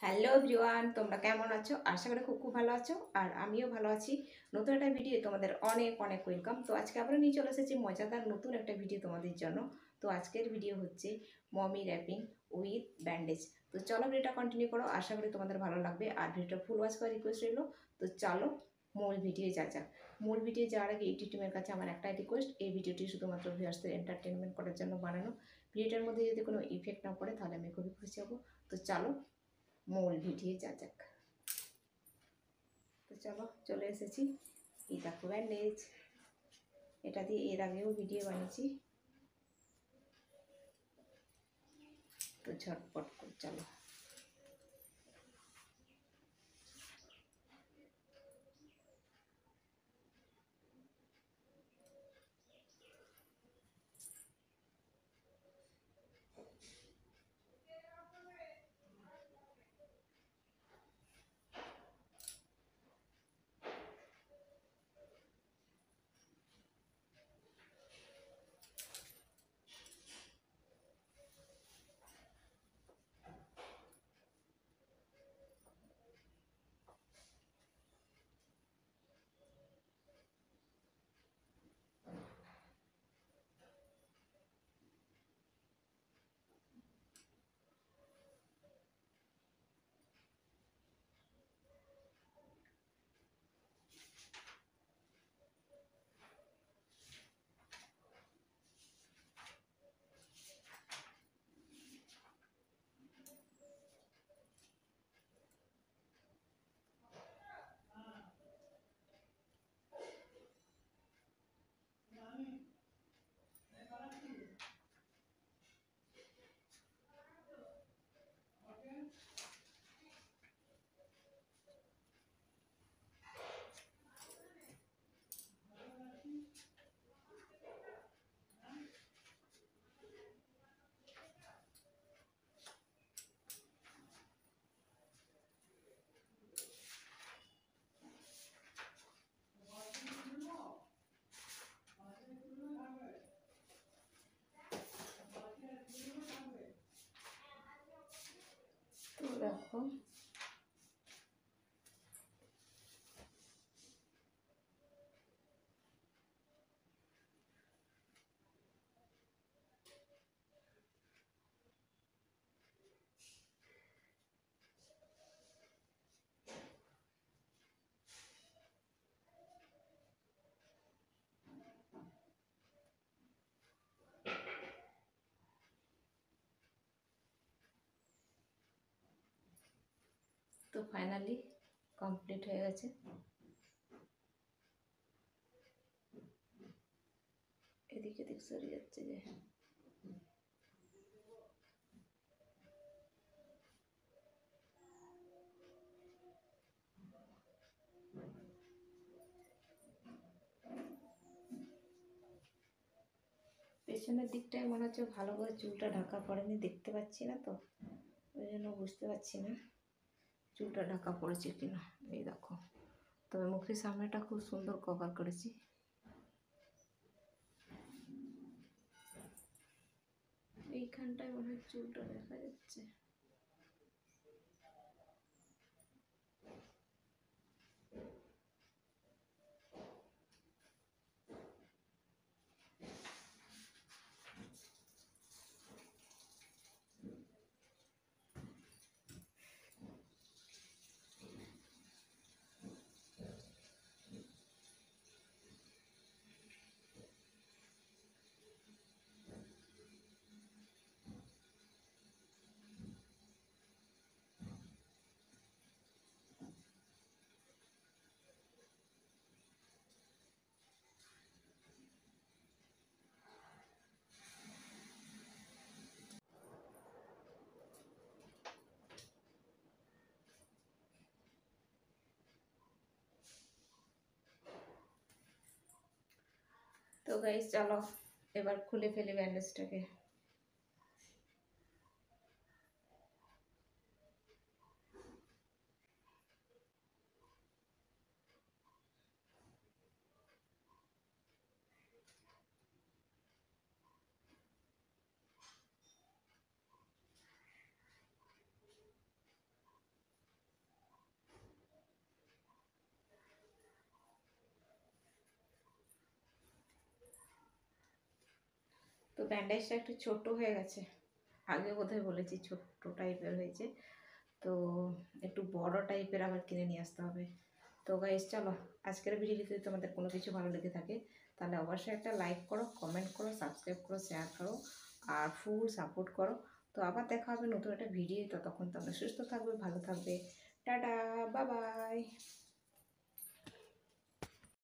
Hello everyone, তোমরা কেমন আছো? আশা করি খুব খুব ভালো আছো। আর আমিও ভালো আছি। নতুন একটা ভিডিও তোমাদের অনেক অনেক ওয়েলকাম। তো আজকে আবার নিয়ে চলে এসেছি মজাদার নতুন একটা ভিডিও তোমাদের জন্য। তো আজকের ভিডিও হচ্ছে মমি র্যাপিং উইথ ব্যান্ডেজ। তো চলো ভিডিওটা কন্টিনিউ করো, আশা করি তোমাদের ভালো লাগবে। আর ভিডিওটা ফুল ওয়াচ করার রিকোয়েস্ট রইলো। তো চলো মূল ভিডিও যাক। মূল ভিডিও যাওয়ার আগে ইউটিউব টিমের কাছে আমার একটাই রিকোয়েস্ট, এই ভিডিওটি শুধুমাত্র ভিউয়ার্সদের এন্টারটেনমেন্ট করার জন্য বানানো। ভিডিওটার মধ্যে যদি কোনো ইফেক্ট না পড়ে তাহলে আমি খুবই খুশি হব। তো চলো মূল ভিডিও যাক। তো চলো চলে এসেছি। এই দেখো ব্যান্ডেজ, এটা দিয়ে এর আগেও ভিডিও বানিয়েছি। তো ঝটপট করে চলো। তো দেখো তো ফাইনালি কমপ্লিট হয়ে গেছে। এদিকে এদিক সরে যাচ্ছে যে। পেছনের দিকটায় মনে হচ্ছে ভালো করে চুলটা ঢাকা পড়েনি, দেখতে পাচ্ছি না তো, ওই জন্য বুঝতে পারছি না চুলটা ঢাকা পড়েছে কিনা। এই দেখো, তবে মুখের সামনেটা খুব সুন্দর কভার করেছি। এইখানটায় মনে হয় চুলটা দেখা যাচ্ছে। তো গাইস চলো এবার খুলে ফেলি ব্যান্ডেজটাকে। তো ব্যান্ডেজটা একটু ছোট হয়ে গেছে, আগে বোধহয় বলেছি ছোট্ট টাইপের হয়েছে, তো একটু বড় টাইপের আবার কিনে নিয়ে আসতে হবে। তো গাইস চলো, আজকের ভিডিওটি যদি তোমাদের কোনো কিছু ভালো লেগে থাকে তাহলে অবশ্যই একটা লাইক করো, কমেন্ট করো, সাবস্ক্রাইব করো, শেয়ার করো আর ফুল সাপোর্ট করো। তো আবার দেখা হবে নতুন একটা ভিডিও, ততক্ষণ তোমরা সুস্থ থাকবে, ভালো থাকবে। Tata, bye bye.